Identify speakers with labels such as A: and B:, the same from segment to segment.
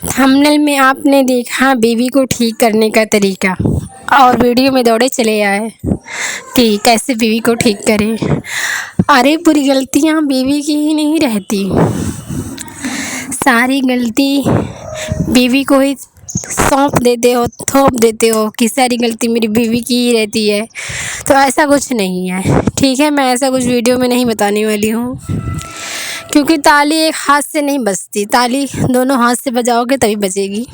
A: Thumbnail में आपने देखा बीवी को ठीक करने का तरीका और वीडियो में दौड़े चले आए कि कैसे बीवी को ठीक करें। अरे पूरी गलतियां बीवी की ही नहीं रहती, सारी गलती बीवी को ही थोप देते हो कि सारी गलती मेरी बीवी की ही रहती है। तो ऐसा कुछ नहीं है, ठीक है। मैं ऐसा कुछ वीडियो में नहीं बताने वाली हूँ, क्योंकि ताली एक हाथ से नहीं बजती, ताली दोनों हाथ से बजाओगे तभी बजेगी।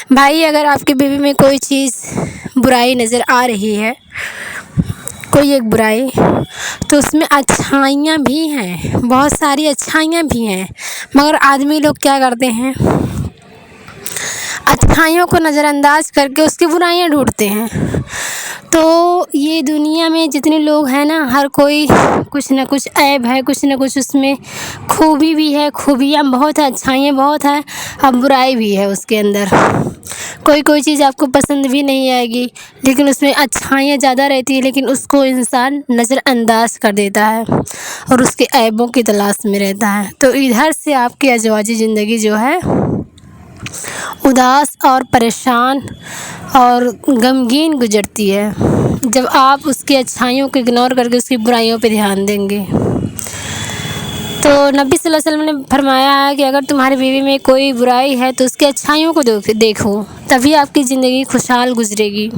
A: भाई, अगर आपकी बीवी में कोई चीज़ बुराई नज़र आ रही है, कोई एक बुराई, तो उसमें अच्छाइयाँ भी हैं, बहुत सारी अच्छाइयाँ भी हैं, मगर आदमी लोग क्या करते हैं, अच्छाइयों को नज़रअंदाज करके उसकी बुराइयां ढूंढते हैं। तो ये दुनिया में जितने लोग हैं ना, हर कोई कुछ ना कुछ ऐब है, कुछ ना कुछ उसमें खूबी भी है, खूबियाँ बहुत है, अच्छाइयाँ बहुत है, अब बुराई भी है उसके अंदर। कोई चीज़ आपको पसंद भी नहीं आएगी, लेकिन उसमें अच्छाइयाँ ज़्यादा रहती है, लेकिन उसको इंसान नज़रअंदाज कर देता है और उसके ऐबों की तलाश में रहता है। तो इधर से आपकी अज़वाजी ज़िंदगी जो है उदास और परेशान और गमगीन गुजरती है, जब आप उसकी अच्छाइयों को इग्नोर करके उसकी बुराइयों पे ध्यान देंगे। तो नबी सल्लल्लाहु अलैहि वसल्लम ने फरमाया है कि अगर तुम्हारी बीवी में कोई बुराई है तो उसकी अच्छाइयों को देखो, तभी आपकी ज़िंदगी खुशहाल गुजरेगी।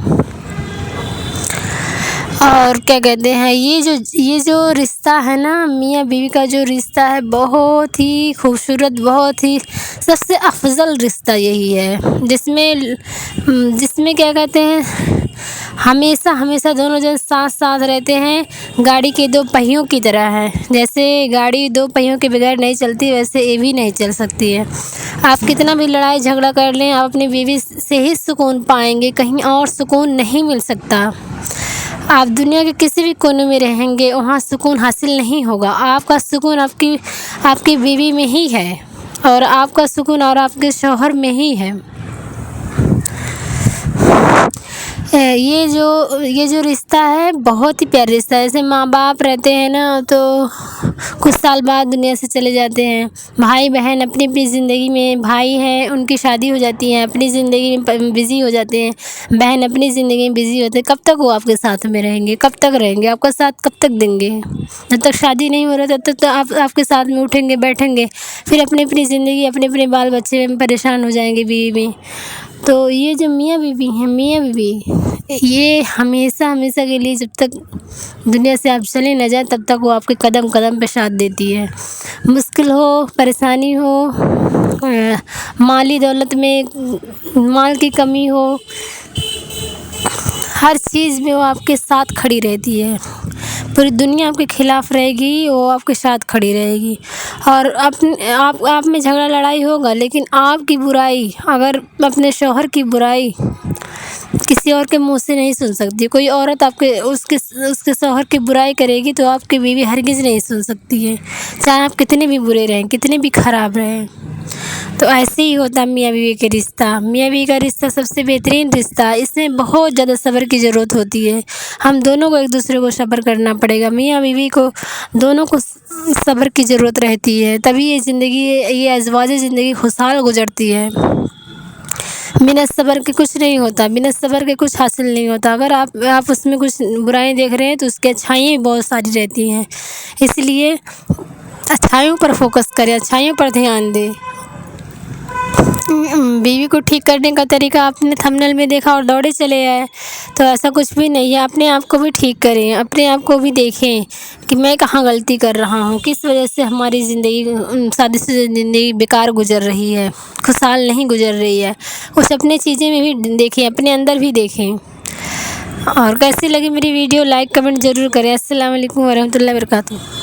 A: और क्या कहते हैं, ये जो रिश्ता है ना, मियाँ बीवी का जो रिश्ता है, बहुत ही खूबसूरत, बहुत ही सबसे अफजल रिश्ता यही है, जिसमें क्या कहते हैं, हमेशा दोनों जन साथ रहते हैं। गाड़ी के दो पहियों की तरह है, जैसे गाड़ी दो पहियों के बगैर नहीं चलती, वैसे ये भी नहीं चल सकती है। आप कितना भी लड़ाई झगड़ा कर लें, आप अपनी बीवी से ही सुकून पाएंगे, कहीं और सुकून नहीं मिल सकता। आप दुनिया के किसी भी कोने में रहेंगे, वहाँ सुकून हासिल नहीं होगा। आपका सुकून आपकी बीवी में ही है, और आपका सुकून और आपके शौहर में ही है। ये जो रिश्ता है बहुत ही प्यारा रिश्ता है। जैसे माँ बाप रहते हैं ना, तो कुछ साल बाद दुनिया से चले जाते हैं। भाई बहन अपनी अपनी ज़िंदगी में, भाई हैं उनकी शादी हो जाती है, अपनी ज़िंदगी में बिज़ी हो जाते हैं, बहन अपनी ज़िंदगी में बिज़ी होते हैं। कब तक वो आपके साथ में रहेंगे, कब तक रहेंगे, आपका साथ कब तक देंगे? जब तक शादी नहीं हो रहा तब तक तो आपके साथ में उठेंगे बैठेंगे, फिर अपनी अपनी ज़िंदगी, अपने अपने बाल बच्चे में परेशान हो जाएंगे बीवी में। तो ये जो मियाँ बीवी ये हमेशा के लिए, जब तक दुनिया से आप चले न जाए, तब तक वो आपके कदम कदम पे साथ देती है। मुश्किल हो, परेशानी हो, माली दौलत में माल की कमी हो, हर चीज़ में वो आपके साथ खड़ी रहती है। पूरी दुनिया आपके खिलाफ रहेगी, वो आपके साथ खड़ी रहेगी। और आप में झगड़ा लड़ाई होगा, लेकिन आपकी बुराई, अगर अपने शौहर की बुराई किसी और के मुंह से नहीं सुन सकती। कोई औरत उसके शौहर की बुराई करेगी तो आपकी बीवी हरगिज़ नहीं सुन सकती है, चाहे आप कितने भी बुरे रहें, कितने भी ख़राब रहें। तो ऐसे ही होता मियाँ बीवी का रिश्ता। मियाँ बीवी का रिश्ता सबसे बेहतरीन रिश्ता है, इसमें बहुत ज़्यादा सब्र की ज़रूरत होती है। हम दोनों को एक दूसरे को सब्र करना पड़ेगा, मियाँ बीवी को दोनों को सब्र की ज़रूरत रहती है, तभी ये अज़वाज ज़िंदगी खुशहाल गुजरती है। बिना सब्र के कुछ नहीं होता, बिना सब्र के कुछ हासिल नहीं होता। अगर आप उसमें कुछ बुराई देख रहे हैं तो उसकी अच्छाइयाँ भी बहुत सारी रहती हैं, इसलिए अच्छाइयों पर फोकस करें, अच्छाइयों पर ध्यान दें। बीवी को ठीक करने का तरीका आपने थंबनेल में देखा और दौड़े चले आए, तो ऐसा कुछ भी नहीं है। अपने आप को भी ठीक करें, अपने आप को भी देखें कि मैं कहाँ गलती कर रहा हूँ, किस वजह से हमारी ज़िंदगी, शादीशुदा ज़िंदगी बेकार गुजर रही है, खुशहाल नहीं गुजर रही है। कुछ अपनी चीज़ें में भी देखें, अपने अंदर भी देखें। और कैसी लगी मेरी वीडियो, लाइक कमेंट ज़रूर करें। अस्सलाम वालेकुम वरहमतुल्लाहि वबरकातुहू।